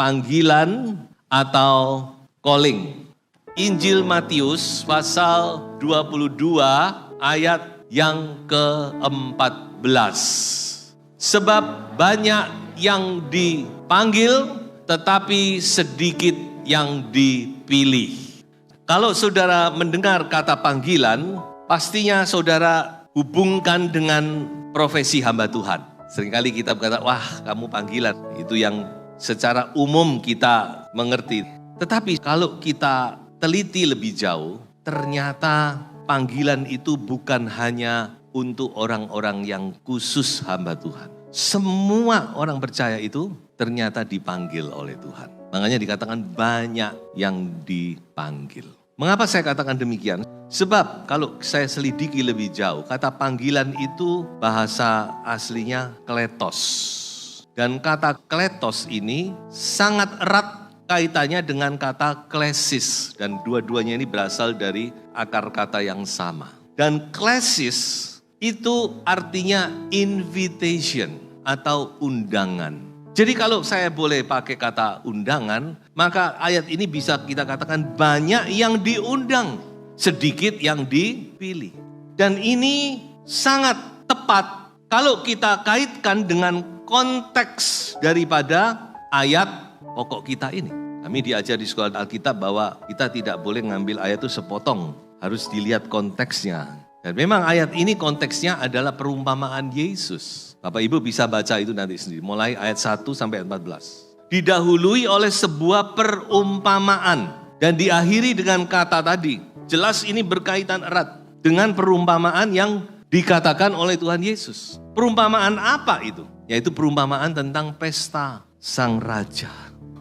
panggilan atau calling. Injil Matius pasal 22 ayat yang ke-14. Sebab banyak yang dipanggil tetapi sedikit yang dipilih. Kalau saudara mendengar kata panggilan, pastinya saudara hubungkan dengan profesi hamba Tuhan. Seringkali kita berkata, wah kamu panggilan. Itu yang secara umum kita mengerti. Tetapi kalau kita teliti lebih jauh, ternyata panggilan itu bukan hanya untuk orang-orang yang khusus hamba Tuhan. Semua orang percaya itu ternyata dipanggil oleh Tuhan. Makanya dikatakan banyak yang dipanggil. Mengapa saya katakan demikian? Sebab kalau saya selidiki lebih jauh, kata panggilan itu bahasa aslinya kletos. Dan kata kletos ini sangat erat kaitannya dengan kata klesis. Dan dua-duanya ini berasal dari akar kata yang sama. Dan klesis itu artinya invitation atau undangan. Jadi kalau saya boleh pakai kata undangan, maka ayat ini bisa kita katakan banyak yang diundang, sedikit yang dipilih. Dan ini sangat tepat kalau kita kaitkan dengan konteks daripada ayat pokok kita ini. Kami diajar di sekolah Alkitab bahwa kita tidak boleh ngambil ayat itu sepotong, harus dilihat konteksnya. Dan memang ayat ini konteksnya adalah perumpamaan Yesus. Bapak Ibu bisa baca itu nanti sendiri, mulai ayat 1 sampai 14. Didahului oleh sebuah perumpamaan dan diakhiri dengan kata tadi. Jelas ini berkaitan erat dengan perumpamaan yang dikatakan oleh Tuhan Yesus. Perumpamaan apa itu? Yaitu perumpamaan tentang pesta sang raja.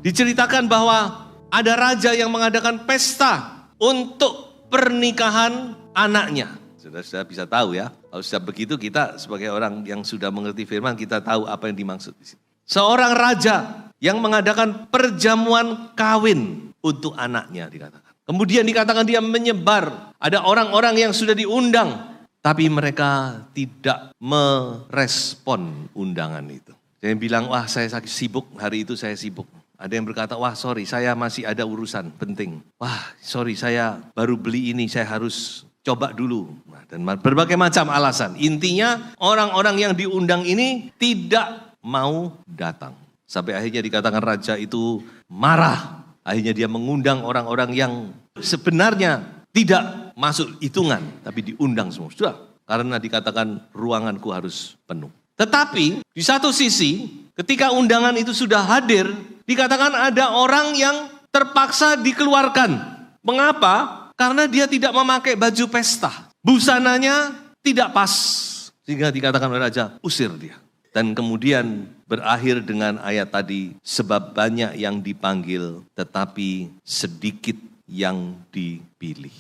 Diceritakan bahwa ada raja yang mengadakan pesta untuk pernikahan anaknya. Saudara bisa tahu ya, kalau sudah begitu kita sebagai orang yang sudah mengerti firman, kita tahu apa yang dimaksud di sini. Seorang raja yang mengadakan perjamuan kawin untuk anaknya dikatakan. Kemudian dikatakan dia menyebar, ada orang-orang yang sudah diundang, tapi mereka tidak merespon undangan itu. Saya bilang, wah saya sibuk, hari itu saya sibuk. Ada yang berkata, wah sorry saya masih ada urusan penting. Wah sorry saya baru beli ini, saya harus coba dulu. Dan berbagai macam alasan. Intinya orang-orang yang diundang ini tidak mau datang. Sampai akhirnya dikatakan raja itu marah. Akhirnya dia mengundang orang-orang yang sebenarnya tidak masuk hitungan. Tapi diundang semua. Sudah. Karena dikatakan ruanganku harus penuh. Tetapi di satu sisi ketika undangan itu sudah hadir. Dikatakan ada orang yang terpaksa dikeluarkan. Mengapa? Karena dia tidak memakai baju pesta. Busananya tidak pas. Sehingga dikatakan oleh raja, usir dia. Dan kemudian berakhir dengan ayat tadi. Sebab banyak yang dipanggil, tetapi sedikit yang dipilih.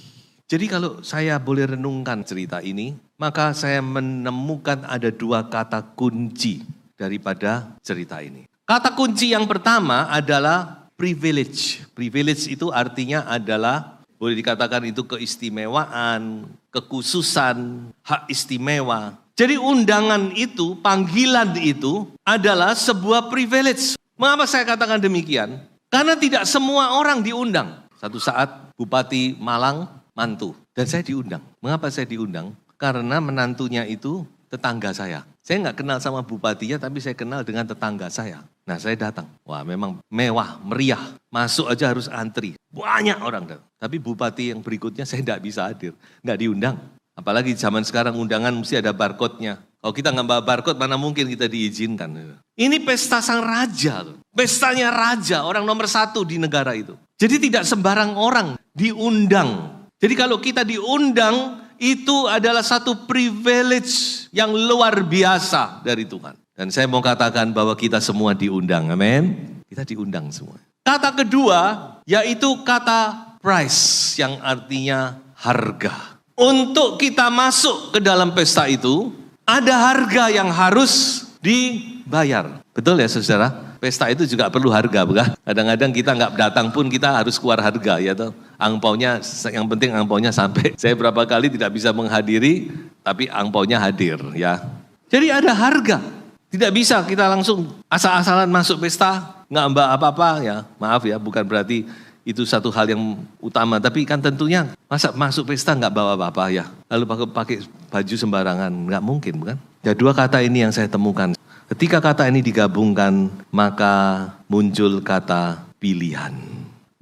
Jadi kalau saya boleh renungkan cerita ini, maka saya menemukan ada dua kata kunci daripada cerita ini. Kata kunci yang pertama adalah privilege. Privilege itu artinya adalah boleh dikatakan itu keistimewaan, kekhususan, hak istimewa. Jadi undangan itu, panggilan itu adalah sebuah privilege. Mengapa saya katakan demikian? Karena tidak semua orang diundang. Satu saat Bupati Malang mantu dan saya diundang. Mengapa saya diundang? Karena menantunya itu tetangga saya. Saya nggak kenal sama bupatinya tapi saya kenal dengan tetangga saya. Nah saya datang, wah memang mewah, meriah, masuk aja harus antri. Banyak orang datang. Tapi bupati yang berikutnya saya tidak bisa hadir, nggak diundang. Apalagi zaman sekarang undangan mesti ada barcode-nya. Kalau kita nggak bawa barcode mana mungkin kita diizinkan. Ini pesta sang raja, pestanya raja, orang nomor 1 di negara itu. Jadi tidak sembarang orang diundang. Jadi kalau kita diundang itu adalah satu privilege yang luar biasa dari Tuhan. Dan saya mau katakan bahwa kita semua diundang, amin. Kita diundang semua. Kata kedua yaitu kata price yang artinya harga. Untuk kita masuk ke dalam pesta itu ada harga yang harus dibayar. Betul ya saudara? Pesta itu juga perlu harga, bukan? Kadang-kadang kita nggak datang pun kita harus keluar harga, ya toh. Angpaunya, yang penting angpaunya sampai. Saya berapa kali tidak bisa menghadiri, tapi angpaunya hadir, ya. Jadi ada harga. Tidak bisa kita langsung asal-asalan masuk pesta, nggak mbak apa-apa ya, maaf ya, bukan berarti itu satu hal yang utama. Tapi kan tentunya masa masuk pesta nggak bawa apa-apa ya, lalu pakai baju sembarangan, nggak mungkin bukan? Ya, dua kata ini yang saya temukan. Ketika kata ini digabungkan, maka muncul kata pilihan.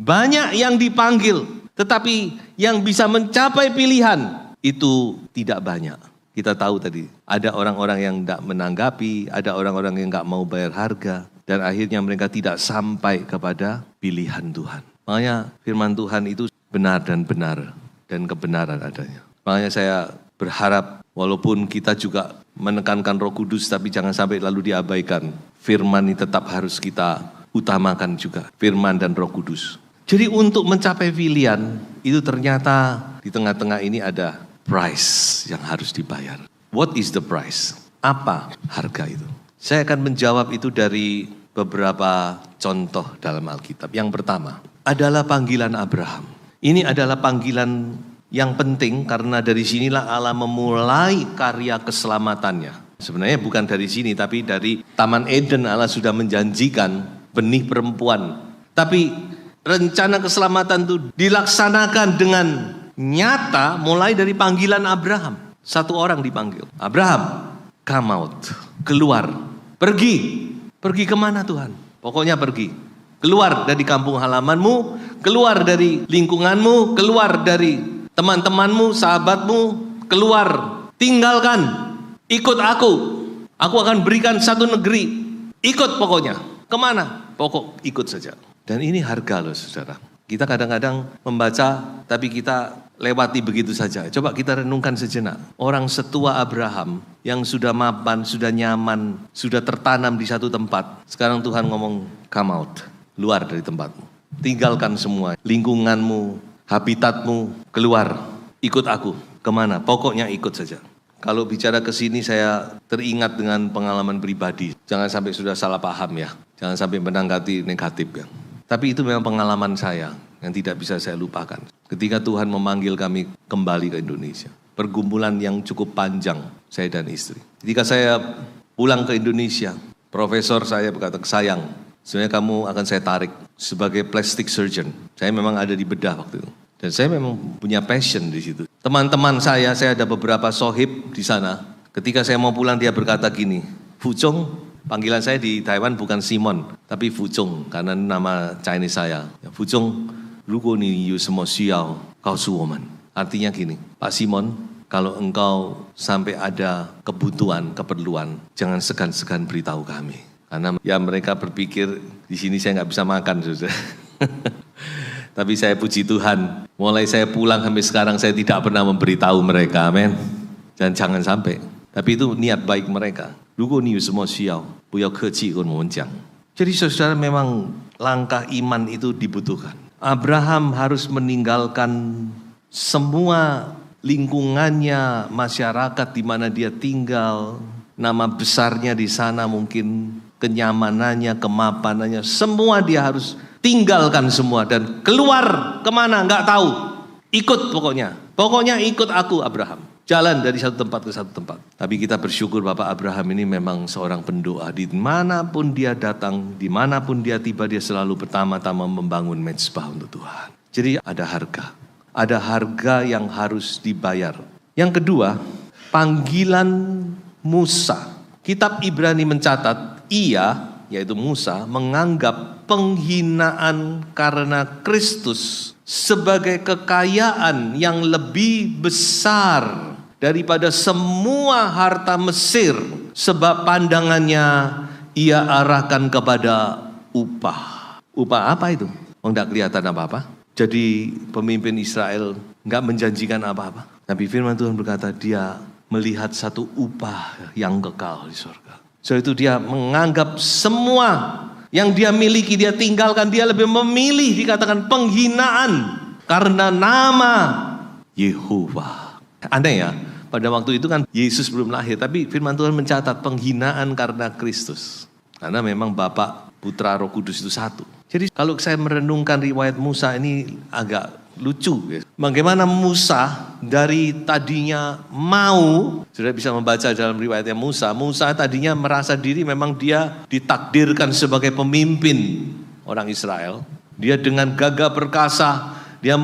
Banyak yang dipanggil, tetapi yang bisa mencapai pilihan itu tidak banyak. Kita tahu tadi, ada orang-orang yang tidak menanggapi, ada orang-orang yang nggak mau bayar harga, dan akhirnya mereka tidak sampai kepada pilihan Tuhan. Makanya firman Tuhan itu benar dan kebenaran adanya. Makanya saya berharap walaupun kita juga menekankan Roh Kudus, tapi jangan sampai lalu diabaikan. Firman ini tetap harus kita utamakan juga, firman dan Roh Kudus. Jadi untuk mencapai pilihan, itu ternyata di tengah-tengah ini ada price yang harus dibayar. What is the price? Apa harga itu? Saya akan menjawab itu dari beberapa contoh dalam Alkitab. Yang pertama adalah panggilan Abraham. Ini adalah panggilan yang penting karena dari sinilah Allah memulai karya keselamatannya. Sebenarnya bukan dari sini, tapi dari Taman Eden Allah sudah menjanjikan benih perempuan. Tapi rencana keselamatan itu dilaksanakan dengan nyata mulai dari panggilan Abraham. Satu orang dipanggil. Abraham, come out. Keluar. Pergi. Pergi kemana Tuhan? Pokoknya pergi. Keluar dari kampung halamanmu. Keluar dari lingkunganmu. Keluar dari teman-temanmu, sahabatmu. Keluar. Tinggalkan. Ikut aku. Aku akan berikan satu negeri. Ikut pokoknya. Kemana? Pokok ikut saja. Dan ini harga loh saudara. Kita kadang-kadang membaca tapi kita lewati begitu saja. Coba kita renungkan sejenak. Orang setua Abraham yang sudah mapan, sudah nyaman, sudah tertanam di satu tempat. Sekarang Tuhan ngomong, come out, keluar dari tempatmu. Tinggalkan semua, lingkunganmu, habitatmu, keluar. Ikut aku, kemana? Pokoknya ikut saja. Kalau bicara ke sini saya teringat dengan pengalaman pribadi. Jangan sampai sudah salah paham ya. Jangan sampai menanggapi negatif ya. Tapi itu memang pengalaman saya yang tidak bisa saya lupakan. Ketika Tuhan memanggil kami kembali ke Indonesia. Pergumulan yang cukup panjang saya dan istri. Ketika saya pulang ke Indonesia, profesor saya berkata, sayang, sebenarnya kamu akan saya tarik sebagai plastic surgeon. Saya memang ada di bedah waktu itu. Dan saya memang punya passion di situ. Teman-teman saya ada beberapa sohib di sana. Ketika saya mau pulang dia berkata gini, Fuchong, panggilan saya di Taiwan bukan Simon, tapi Fuchong karena nama Chinese saya. Fuchong, 如果你有什么需要告诉我们. Artinya gini, Pak Simon, kalau engkau sampai ada kebutuhan, keperluan, jangan segan-segan beritahu kami. Karena ya mereka berpikir di sini saya nggak bisa makan, saudara. Tapi saya puji Tuhan, mulai saya pulang sampai sekarang saya tidak pernah memberitahu mereka, amin. Dan jangan sampai. Tapi itu niat baik mereka. 如果你有什么需要，不要客气跟我们讲. Jadi saudara memang langkah iman itu dibutuhkan. Abraham harus meninggalkan semua lingkungannya, masyarakat di mana dia tinggal, nama besarnya di sana mungkin, kenyamanannya, kemapanannya, semua dia harus tinggalkan semua dan keluar kemana nggak tahu. Ikut pokoknya ikut aku Abraham. Jalan dari satu tempat ke satu tempat. Tapi kita bersyukur Bapak Abraham ini memang seorang pendoa. Dimanapun dia datang, dimanapun dia tiba, dia selalu pertama-tama membangun mezbah untuk Tuhan. Jadi ada harga. Ada harga yang harus dibayar. Yang kedua, panggilan Musa. Kitab Ibrani mencatat, yaitu Musa, menganggap penghinaan karena Kristus sebagai kekayaan yang lebih besar daripada semua harta Mesir, sebab pandangannya ia arahkan kepada upah. Upah apa itu? Tidak kelihatan apa-apa. Jadi pemimpin Israel enggak menjanjikan apa-apa. Tapi firman Tuhan berkata dia melihat satu upah yang kekal di surga. So itu dia menganggap semua yang dia miliki, dia tinggalkan, dia lebih memilih dikatakan penghinaan karena nama Yehova. Aneh ya, pada waktu itu kan Yesus belum lahir, tapi firman Tuhan mencatat penghinaan karena Kristus. Karena memang Bapa, Putra, Roh Kudus itu satu. Jadi kalau saya merenungkan riwayat Musa ini agak lucu. Bagaimana Musa dari tadinya mau, sudah bisa membaca dalam riwayatnya Musa tadinya merasa diri memang dia ditakdirkan sebagai pemimpin orang Israel. Dia dengan gagah perkasa, dia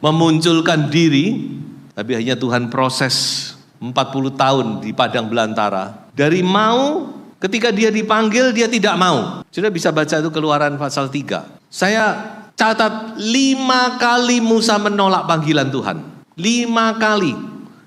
memunculkan diri, tapi akhirnya Tuhan proses 40 tahun di padang belantara. Dari mau, ketika dia dipanggil dia tidak mau. Sudah bisa baca itu Keluaran pasal 3. Saya catat 5 kali Musa menolak panggilan Tuhan. 5 kali.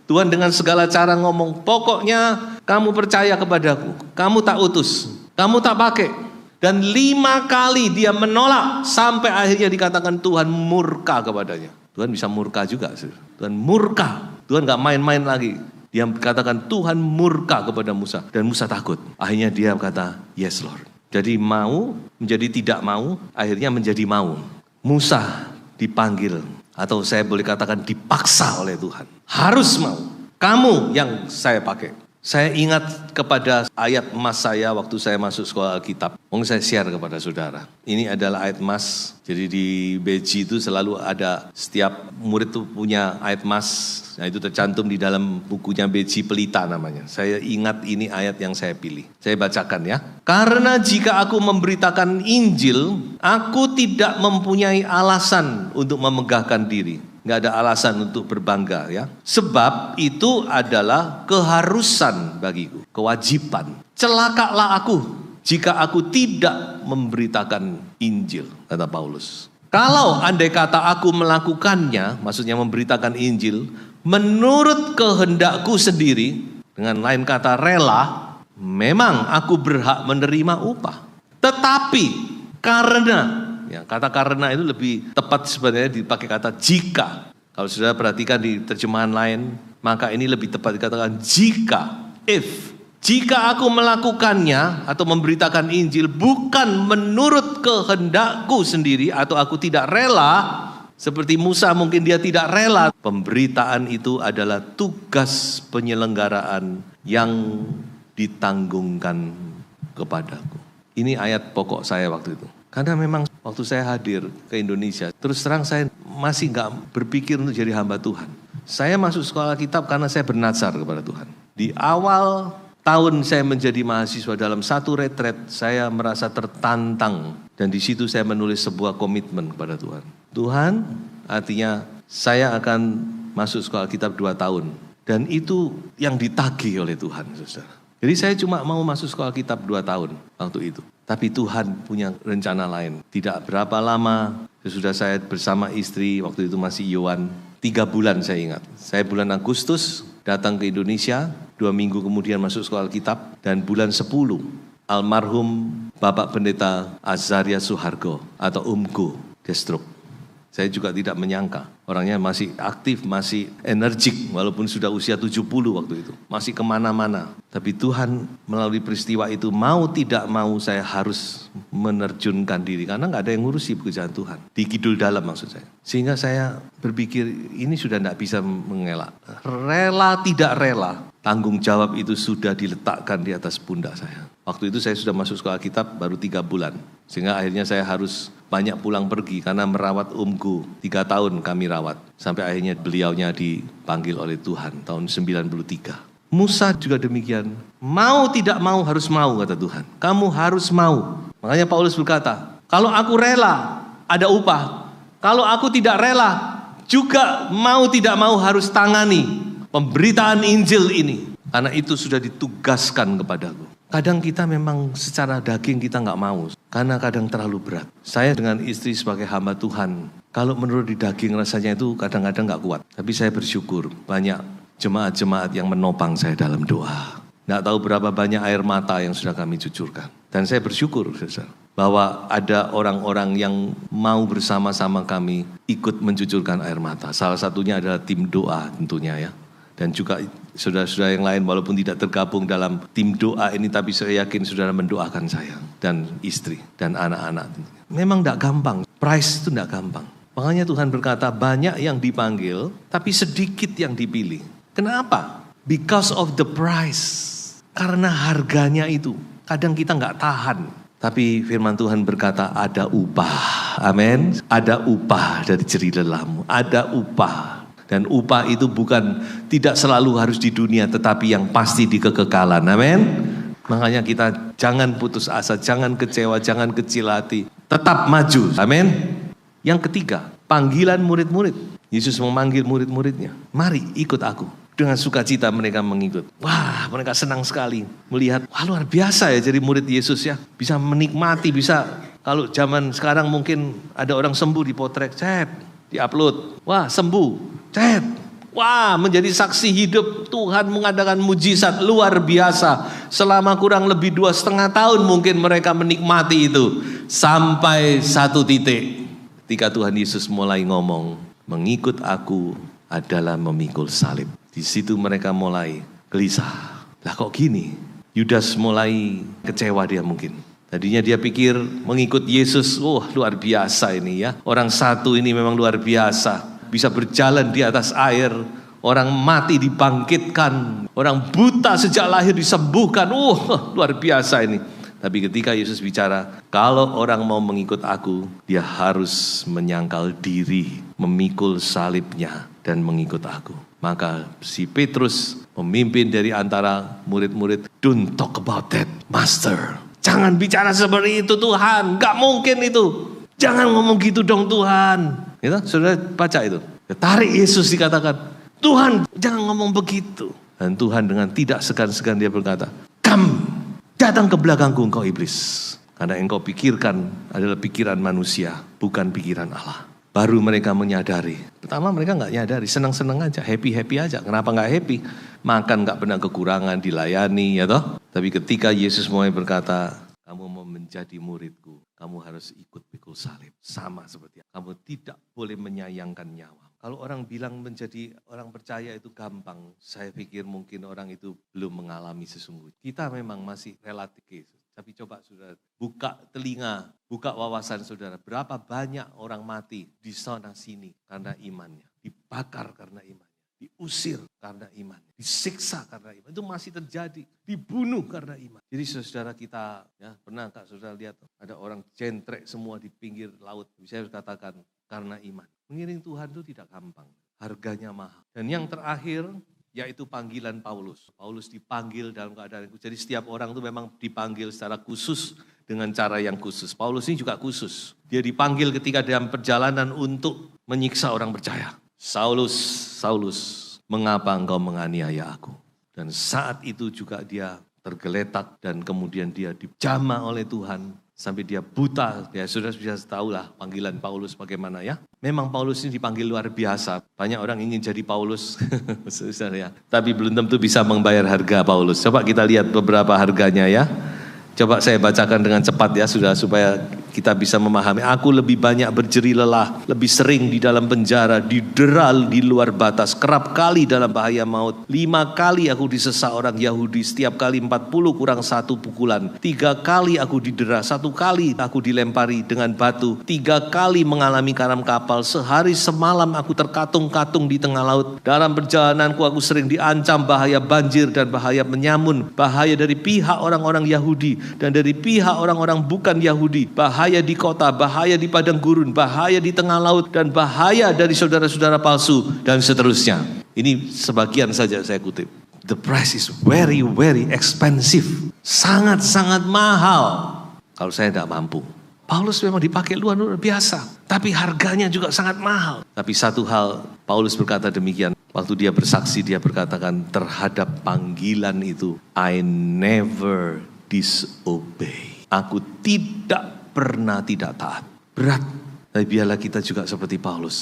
Tuhan dengan segala cara ngomong, pokoknya kamu percaya kepadaku, kamu tak utus, kamu tak pakai. Dan 5 kali dia menolak sampai akhirnya dikatakan Tuhan murka kepadanya. Tuhan bisa murka juga. Tuhan murka. Tuhan gak main-main lagi. Dia katakan Tuhan murka kepada Musa. Dan Musa takut. Akhirnya dia berkata, yes Lord. Jadi mau menjadi tidak mau, akhirnya menjadi mau. Musa dipanggil, atau saya boleh katakan dipaksa oleh Tuhan. Harus mau. Kamu yang saya pakai. Saya ingat kepada ayat emas saya waktu saya masuk sekolah Alkitab. Mau saya share kepada saudara. Ini adalah ayat emas. Jadi di Beji itu selalu ada, setiap murid itu punya ayat emas. Nah itu tercantum di dalam bukunya Beji Pelita namanya. Saya ingat ini ayat yang saya pilih. Saya bacakan ya. Karena jika aku memberitakan Injil, aku tidak mempunyai alasan untuk memegahkan diri. Nggak ada alasan untuk berbangga ya. Sebab itu adalah keharusan bagiku, kewajiban. Celakalah aku jika aku tidak memberitakan Injil, kata Paulus. Kalau andai kata aku melakukannya, maksudnya memberitakan Injil, menurut kehendakku sendiri, dengan lain kata rela, memang aku berhak menerima upah. Tetapi karena, ya, kata karena itu lebih tepat sebenarnya dipakai kata jika. Kalau sudah perhatikan di terjemahan lain, maka ini lebih tepat dikatakan jika, if. Jika aku melakukannya atau memberitakan Injil bukan menurut kehendakku sendiri atau aku tidak rela, seperti Musa mungkin dia tidak rela. Pemberitaan itu adalah tugas penyelenggaraan yang ditanggungkan kepadaku. Ini ayat pokok saya waktu itu. Karena memang waktu saya hadir ke Indonesia, terus terang saya masih gak berpikir untuk jadi hamba Tuhan. Saya masuk sekolah Alkitab karena saya bernazar kepada Tuhan. Di awal tahun saya menjadi mahasiswa dalam satu retret, saya merasa tertantang. Dan di situ saya menulis sebuah komitmen kepada Tuhan. Tuhan, artinya saya akan masuk sekolah Alkitab 2 tahun. Dan itu yang ditagih oleh Tuhan, saudara. Jadi saya cuma mau masuk sekolah Alkitab 2 tahun waktu itu. Tapi Tuhan punya rencana lain. Tidak berapa lama sesudah saya bersama istri, waktu itu masih Yohan, 3 bulan saya ingat. Saya bulan Agustus datang ke Indonesia, 2 minggu kemudian masuk sekolah Alkitab. Dan bulan 10, almarhum Bapak Pendeta Azaria Suhargo atau Umgo, dia stroke. Saya juga tidak menyangka, orangnya masih aktif, masih energik, walaupun sudah usia 70 waktu itu. Masih kemana-mana. Tapi Tuhan melalui peristiwa itu, mau tidak mau saya harus menerjunkan diri. Karena gak ada yang ngurusi pekerjaan Tuhan. Di Kidul Dalam maksud saya. Sehingga saya berpikir, ini sudah gak bisa mengelak. Rela tidak rela, tanggung jawab itu sudah diletakkan di atas pundak saya. Waktu itu saya sudah masuk sekolah Alkitab baru 3 bulan. Sehingga akhirnya saya harus banyak pulang pergi karena merawat Umgu. 3 tahun kami rawat. Sampai akhirnya beliaunya dipanggil oleh Tuhan tahun 93. Musa juga demikian. Mau tidak mau harus mau, kata Tuhan. Kamu harus mau. Makanya Paulus berkata, kalau aku rela ada upah. Kalau aku tidak rela juga mau tidak mau harus tangani pemberitaan Injil ini. Karena itu sudah ditugaskan kepadaku. Kadang kita memang secara daging kita gak mau. Karena kadang terlalu berat. Saya dengan istri sebagai hamba Tuhan, kalau menurut di daging rasanya itu kadang-kadang gak kuat. Tapi saya bersyukur banyak jemaat-jemaat yang menopang saya dalam doa. Gak tahu berapa banyak air mata yang sudah kami cucurkan. Dan saya bersyukur bahwa ada orang-orang yang mau bersama-sama kami ikut mencucurkan air mata. Salah satunya adalah tim doa tentunya ya. Dan juga saudara-saudara yang lain walaupun tidak tergabung dalam tim doa ini, tapi saya yakin saudara mendoakan saya dan istri dan anak-anak. Memang tidak gampang, price itu tidak gampang. Makanya Tuhan berkata banyak yang dipanggil tapi sedikit yang dipilih. Kenapa? Because of the price. Karena harganya itu. Kadang kita nggak tahan. Tapi firman Tuhan berkata ada upah. Amin. Ada upah dari jerih lelahmu. Ada upah. Dan upah itu bukan tidak selalu harus di dunia, tetapi yang pasti di kekekalan. Amin. Makanya kita jangan putus asa, jangan kecewa, jangan kecil hati. Tetap maju. Amin. Yang ketiga, panggilan murid-murid. Yesus memanggil murid-muridnya. Mari ikut aku. Dengan sukacita mereka mengikut. Wah, mereka senang sekali melihat, wah luar biasa ya jadi murid Yesus ya. Bisa menikmati, bisa, kalau zaman sekarang mungkin ada orang sembuh dipotret, cet, diupload. Wah, sembuh, cet. Wah, menjadi saksi hidup Tuhan mengadakan mujizat luar biasa. Selama kurang lebih 2,5 tahun mungkin mereka menikmati itu. Sampai satu titik, ketika Tuhan Yesus mulai ngomong, mengikut aku adalah memikul salib. Di situ mereka mulai gelisah. Lah kok gini? Yudas mulai kecewa dia mungkin. Tadinya dia pikir mengikut Yesus, luar biasa ini ya. Orang satu ini memang luar biasa. Bisa berjalan di atas air. Orang mati dibangkitkan. Orang buta sejak lahir disembuhkan. Luar biasa ini. Tapi ketika Yesus bicara, kalau orang mau mengikut aku, dia harus menyangkal diri, memikul salibnya dan mengikut aku. Maka si Petrus memimpin dari antara murid-murid, don't talk about that, Master. Jangan bicara seperti itu Tuhan, gak mungkin itu. Jangan ngomong gitu dong Tuhan. Gitu? Sudah baca itu. Tarik Yesus dikatakan, Tuhan jangan ngomong begitu. Dan Tuhan dengan tidak segan-segan dia berkata, come, datang ke belakangku engkau iblis. Karena engkau pikirkan adalah pikiran manusia, bukan pikiran Allah. Baru mereka menyadari. Pertama mereka gak nyadari, senang-senang aja, happy-happy aja. Kenapa gak happy? Makan gak pernah kekurangan, dilayani ya toh. Tapi ketika Yesus mulai berkata, kamu mau menjadi muridku, kamu harus ikut pikul salib. Sama seperti kamu tidak boleh menyayangkan nyawa. Kalau orang bilang menjadi orang percaya itu gampang, saya pikir mungkin orang itu belum mengalami sesungguhnya. Kita memang masih relatif. Tapi coba saudara, buka telinga, buka wawasan saudara. Berapa banyak orang mati di sana sini karena imannya. Dibakar karena imannya. Diusir karena imannya. Disiksa karena iman. Itu masih terjadi. Dibunuh karena iman. Jadi saudara kita, ya pernah tak saudara lihat ada orang jentrek semua di pinggir laut. Saya harus katakan karena iman. Mengiring Tuhan itu tidak gampang. Harganya mahal. Dan yang terakhir, yaitu panggilan Paulus. Paulus dipanggil dalam keadaan itu. Jadi setiap orang itu memang dipanggil secara khusus dengan cara yang khusus. Paulus ini juga khusus. Dia dipanggil ketika dalam perjalanan untuk menyiksa orang percaya. Saulus, Saulus, mengapa engkau menganiaya aku? Dan saat itu juga dia tergeletak dan kemudian dia dijamah oleh Tuhan. Sampai dia buta, ya sudah bisa tahu lah panggilan Paulus bagaimana ya. Memang Paulus ini dipanggil luar biasa. Banyak orang ingin jadi Paulus, ya. Tapi belum tentu bisa membayar harga Paulus. Coba kita lihat beberapa harganya ya. Coba saya bacakan dengan cepat ya, sudah supaya kita bisa memahami. Aku lebih banyak berjerih lelah, lebih sering di dalam penjara, dideral di luar batas, kerap kali dalam bahaya maut. 5 kali aku disesat orang Yahudi, setiap kali 40 kurang 1 pukulan. 3 kali aku didera, 1 kali aku dilempari dengan batu. 3 kali mengalami karam kapal, sehari semalam aku terkatung-katung di tengah laut. Dalam perjalananku aku sering diancam bahaya banjir dan bahaya menyamun, bahaya dari pihak orang-orang Yahudi dan dari pihak orang-orang bukan Yahudi, bahaya di kota, bahaya di padang gurun, bahaya di tengah laut, dan bahaya dari saudara-saudara palsu, dan seterusnya. Ini sebagian saja saya kutip. The price is very, very expensive. Sangat-sangat mahal. Kalau saya tidak mampu. Paulus memang dipakai luar biasa. Tapi harganya juga sangat mahal. Tapi satu hal, Paulus berkata demikian. Waktu dia bersaksi, dia berkatakan terhadap panggilan itu, I never disobey. Aku tidak pernah tidak taat. Berat. Tapi biarlah kita juga seperti Paulus.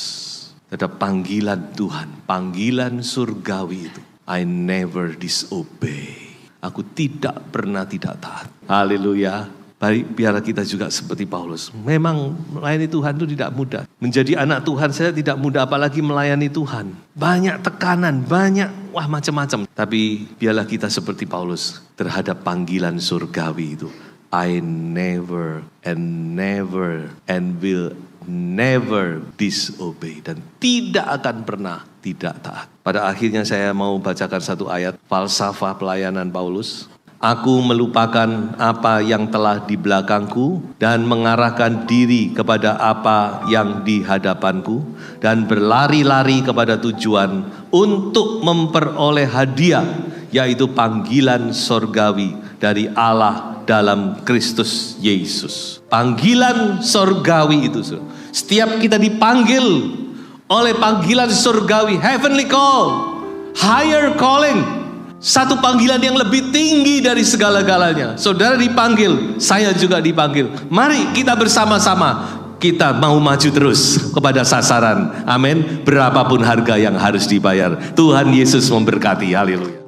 Ada panggilan Tuhan. Panggilan surgawi itu. I never disobey. Aku tidak pernah tidak taat. Haleluya. Baik, biarlah kita juga seperti Paulus. Memang melayani Tuhan itu tidak mudah. Menjadi anak Tuhan saya tidak mudah, apalagi melayani Tuhan. Banyak tekanan, banyak macam-macam. Tapi biarlah kita seperti Paulus terhadap panggilan surgawi itu. I never and will never disobey. Dan tidak akan pernah tidak taat. Pada akhirnya saya mau bacakan satu ayat falsafah pelayanan Paulus. Aku melupakan apa yang telah di belakangku dan mengarahkan diri kepada apa yang di hadapanku dan berlari-lari kepada tujuan untuk memperoleh hadiah, yaitu panggilan sorgawi dari Allah dalam Kristus Yesus. Panggilan sorgawi itu, setiap kita dipanggil oleh panggilan sorgawi, heavenly call, higher calling. Satu panggilan yang lebih tinggi dari segala-galanya. Saudara dipanggil, saya juga dipanggil. Mari kita bersama-sama, kita mau maju terus kepada sasaran. Amin. Berapapun harga yang harus dibayar. Tuhan Yesus memberkati. Haleluya.